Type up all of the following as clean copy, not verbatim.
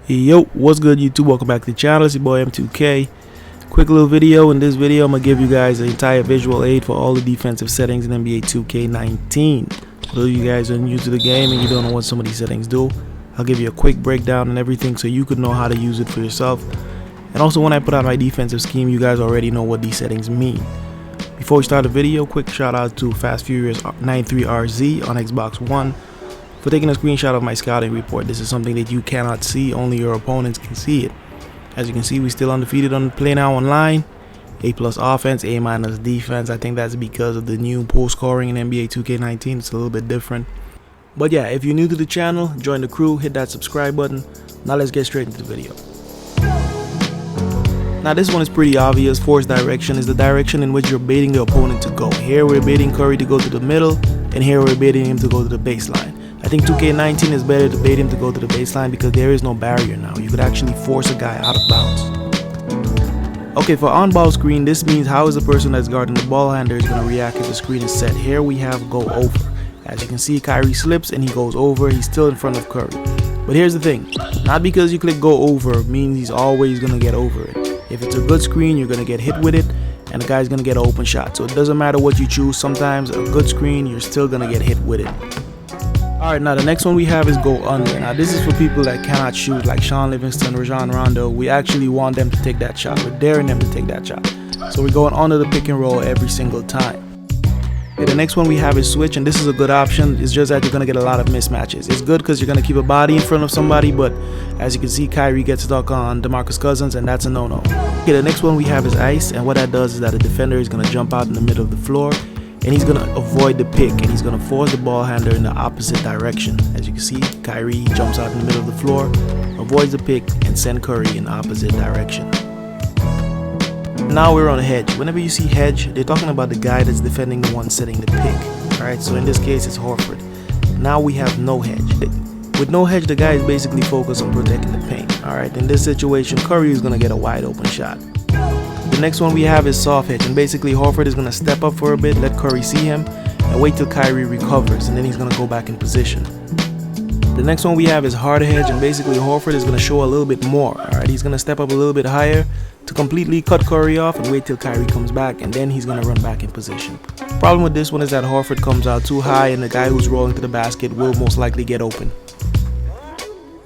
Yo, what's good YouTube? Welcome back to the channel. It's your boy M2K. Quick little video. In this video, I'm gonna give you guys the entire visual aid for all the defensive settings in NBA 2K19. For those of you guys who are new to the game and you don't know what some of these settings do, I'll give you a quick breakdown and everything so you could know how to use it for yourself. And also, when I put out my defensive scheme, you guys already know what these settings mean. Before we start the video, quick shout out to Fast Furious 93RZ on Xbox One for taking a screenshot of my scouting report. This is something that you cannot see, only your opponents can see it. As you can see, we're still undefeated on Play Now Online. A+ offense, A- defense. I think that's because of the new post scoring in NBA 2K19. It's a little bit different. But yeah, if you're new to the channel, join the crew, hit that subscribe button. Now let's get straight into the video. Now this one is pretty obvious. Force direction is the direction in which you're baiting the opponent to go. Here we're baiting Curry to go to the middle, and here we're baiting him to go to the baseline. I think 2K19 is better to bait him to go to the baseline because there is no barrier now. You could actually force a guy out of bounds. Okay, for on-ball screen, this means how is the person that's guarding the ball handler is going to react if the screen is set. Here we have go over. As you can see, Kyrie slips and he goes over. He's still in front of Curry. But here's the thing. Not because you click go over means he's always going to get over it. If it's a good screen, you're going to get hit with it and the guy's going to get an open shot. So it doesn't matter what you choose. Sometimes a good screen, you're still going to get hit with it. Alright, now the next one we have is go under. Now this is for people that cannot shoot, like Sean Livingston, Rajon Rondo. We actually want them to take that shot. We're daring them to take that shot. So we're going under the pick and roll every single time. Okay, the next one we have is switch, and this is a good option. It's just that you're going to get a lot of mismatches. It's good because you're going to keep a body in front of somebody, but as you can see, Kyrie gets stuck on DeMarcus Cousins, and that's a no-no. Okay, the next one we have is ice, and what that does is that the defender is going to jump out in the middle of the floor, and he's going to avoid the pick, and he's going to force the ball handler in the opposite direction. As you can see, Kyrie jumps out in the middle of the floor, avoids the pick, and send Curry in the opposite direction. Now we're on hedge. Whenever you see hedge, they're talking about the guy that's defending the one setting the pick. Alright, so in this case it's Horford. Now we have no hedge. With no hedge, the guy is basically focused on protecting the paint. Alright, in this situation, Curry is going to get a wide open shot. The next one we have is soft hedge, and basically Horford is going to step up for a bit, let Curry see him, and wait till Kyrie recovers, and then he's going to go back in position. The next one we have is hard hedge, and basically Horford is going to show a little bit more. Alright, he's going to step up a little bit higher to completely cut Curry off and wait till Kyrie comes back, and then he's going to run back in position. Problem with this one is that Horford comes out too high, and the guy who's rolling to the basket will most likely get open.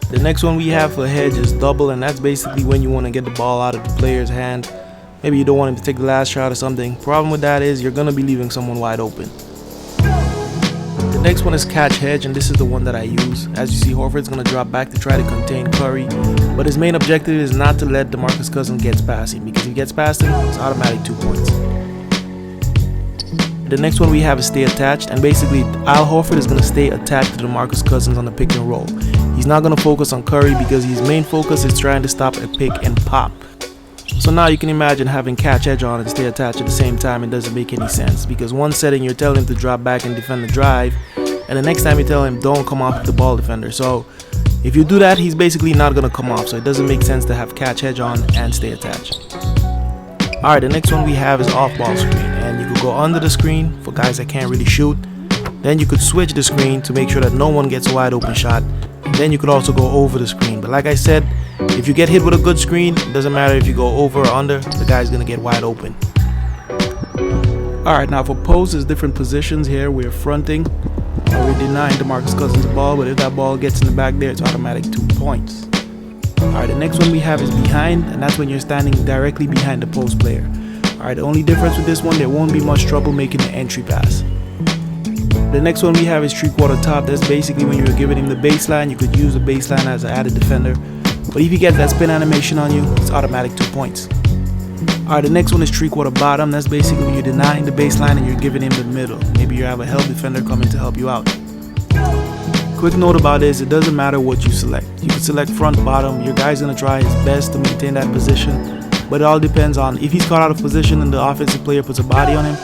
The next one we have for hedge is double, and that's basically when you want to get the ball out of the player's hand. Maybe you don't want him to take the last shot or something. Problem with that is you're going to be leaving someone wide open. The next one is catch hedge, and this is the one that I use. As you see, Horford's going to drop back to try to contain Curry, but his main objective is not to let DeMarcus Cousins get past him, because if he gets past him, it's automatic 2 points. The next one we have is stay attached, and basically Al Horford is going to stay attached to DeMarcus Cousins on the pick and roll. He's not going to focus on Curry because his main focus is trying to stop a pick and pop. So now you can imagine having catch edge on and stay attached at the same time. It doesn't make any sense, because one setting you're telling him to drop back and defend the drive, and the next time you tell him don't come off the ball defender. So if you do that, he's basically not going to come off, so it doesn't make sense to have catch edge on and stay attached. Alright, the next one we have is off ball screen, and you could go under the screen for guys that can't really shoot. Then you could switch the screen to make sure that no one gets a wide open shot. Then you could also go over the screen, but like I said, if you get hit with a good screen, it doesn't matter if you go over or under, the guy's gonna get wide open. Alright, now for post, there's different positions. Here we're fronting, we're denying DeMarcus Cousins the ball, but if that ball gets in the back there, it's automatic 2 points. Alright, the next one we have is behind, and that's when you're standing directly behind the post player. Alright, the only difference with this one, there won't be much trouble making the entry pass. The next one we have is 3/4 top. That's basically when you're giving him the baseline. You could use the baseline as an added defender, but if you get that spin animation on you, it's automatic 2 points. Alright, the next one is 3/4 bottom. That's basically when you're denying the baseline and you're giving him the middle. Maybe you have a help defender coming to help you out. Quick note about this, it doesn't matter what you select. You can select front, bottom. Your guy's going to try his best to maintain that position, but it all depends on if he's caught out of position and the offensive player puts a body on him,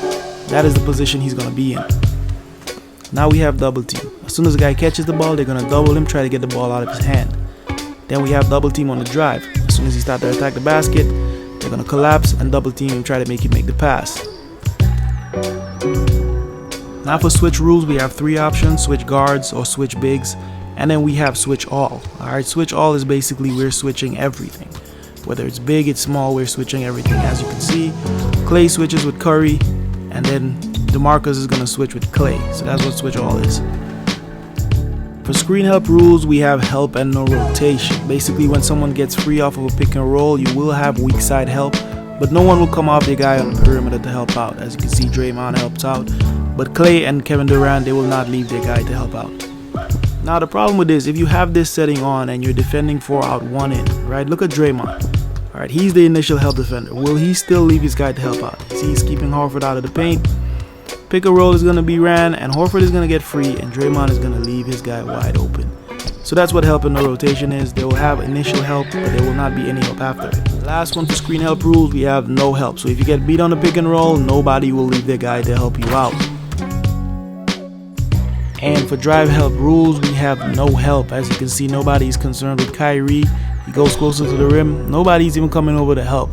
that is the position he's going to be in. Now we have double team. As soon as the guy catches the ball, they're going to double him, try to get the ball out of his hand. Then we have double team on the drive. As soon as he starts to attack the basket, they're going to collapse and double team and try to make him make the pass. Now for switch rules, we have 3 options: switch guards or switch bigs. And then we have switch all. Alright, switch all is basically we're switching everything. Whether it's big, it's small, we're switching everything. As you can see, Clay switches with Curry, and then DeMarcus is going to switch with Clay. So that's what switch all is. For screen help rules, we have help and no rotation. Basically, when someone gets free off of a pick and roll, you will have weak side help, but no one will come off the guy on the perimeter to help out. As you can see, Draymond helps out, but Clay and Kevin Durant, they will not leave their guy to help out. Now, the problem with this, if you have this setting on and you're defending 4 out 1 in, right? Look at Draymond. All right, he's the initial help defender. Will he still leave his guy to help out? See, he's keeping Horford out of the paint. Pick and roll is going to be ran, and Horford is going to get free, and Draymond is going to leave his guy wide open. So that's what help and no rotation is. They will have initial help, but there will not be any help after it. Last one for screen help rules, we have no help. So if you get beat on the pick and roll, nobody will leave their guy to help you out. And for drive help rules, we have no help. As you can see, nobody's concerned with Kyrie. He goes closer to the rim. Nobody's even coming over to help.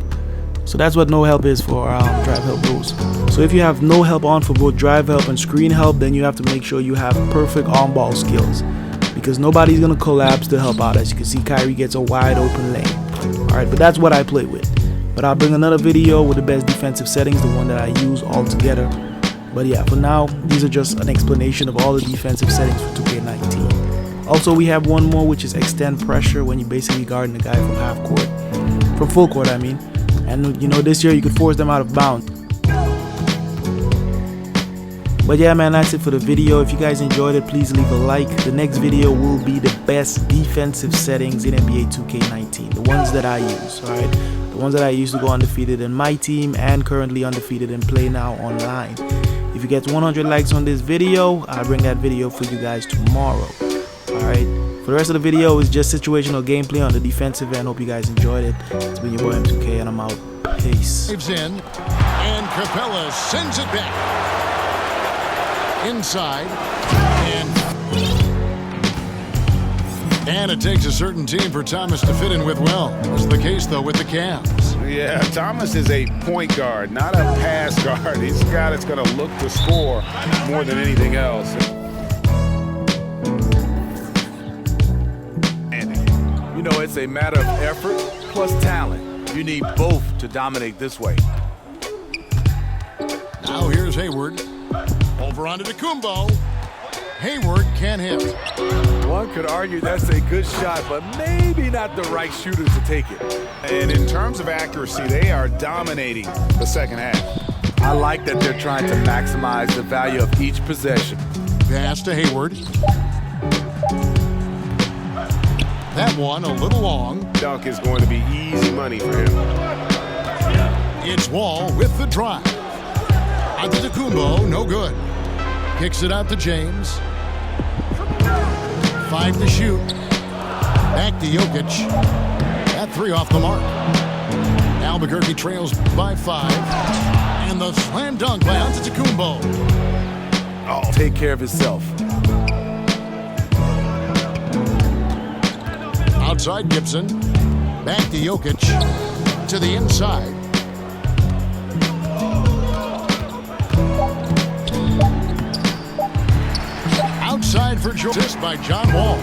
So that's what no help is for drive help rules. So if you have no help on for both drive help and screen help, then you have to make sure you have perfect on-ball skills, because nobody's going to collapse to help out. As you can see, Kyrie gets a wide open lane. Alright, but that's what I play with. But I'll bring another video with the best defensive settings, the one that I use all together. But yeah, for now, these are just an explanation of all the defensive settings for 2K19. Also, we have one more, which is extend pressure, when you basically guarding the guy from half court, from full court I mean. And you know, this year you could force them out of bounds. But yeah, man, that's it for the video. If you guys enjoyed it, please leave a like. The next video will be the best defensive settings in NBA 2K19, the ones that I use. Alright, the ones that I used to go undefeated in my team and currently undefeated in Play Now Online. If you get 100 likes on this video, I'll bring that video for you guys tomorrow. Alright, for the rest of the video, it's just situational gameplay on the defensive end. Hope you guys enjoyed it. It's been your boy M2K, and I'm out. Peace. Waves in, and Capella sends it back. Inside, and it takes a certain team for Thomas to fit in with well. That's the case, though, with the Cavs. Yeah, Thomas is a point guard, not a pass guard. He's a guy that's going to look to score more than anything else. You know, it's a matter of effort plus talent. You need both to dominate this way. Now here's Hayward. Over onto Kumbo. Hayward can't hit. One could argue that's a good shot, but maybe not the right shooter to take it. And in terms of accuracy, they are dominating the second half. I like that they're trying to maximize the value of each possession. Pass to Hayward. That one a little long. Dunk is going to be easy money for him. It's Wall with the drive. Antetokounmpo, no good. Kicks it out to James. 5 to shoot. Back to Jokic. That 3 off the mark. Albuquerque trails by 5. And the slam dunk by Antetokounmpo. Oh, take care of himself. Outside Gibson. Back to Jokic. To the inside. Outside for Assist by John Wall.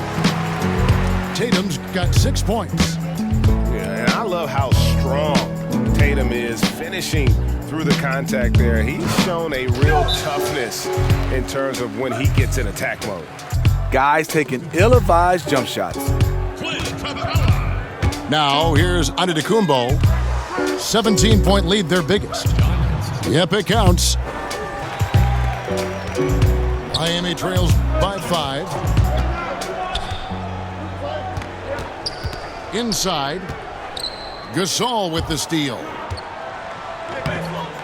Tatum's got 6 points. Yeah, and I love how strong Tatum is finishing through the contact there. He's shown a real toughness in terms of when he gets in attack mode. Guys taking ill-advised jump shots. Now here's Antetokounmpo. 17-point lead, their biggest. Yep, it counts. Miami trails by 5. Inside. Gasol with the steal.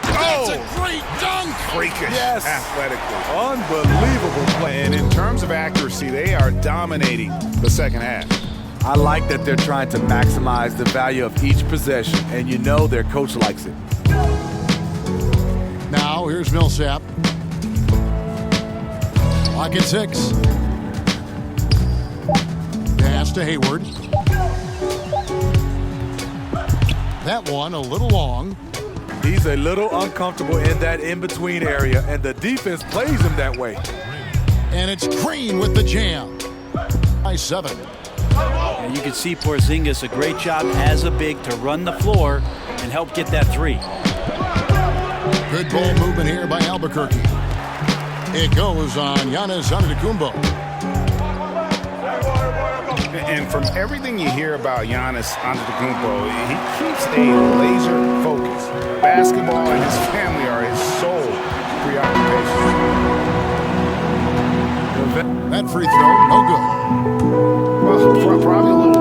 That's a great dunk! Freakish, Yes. athletically. Unbelievable play. And in terms of accuracy, they are dominating the second half. I like that they're trying to maximize the value of each possession, and you know their coach likes it. Now here's Millsap. Clock at 6. Pass to Hayward. That one a little long. He's a little uncomfortable in that in-between area, and the defense plays him that way. And it's Green with the jam. by 7. And you can see Porzingis a great job as a big to run the floor and help get that 3. Good ball movement here by Albuquerque. It goes on Giannis Antetokounmpo. And from everything you hear about Giannis Antetokounmpo, he keeps a laser focus. Basketball and his family are his sole preoccupation. That free throw, no good. Well, probably a little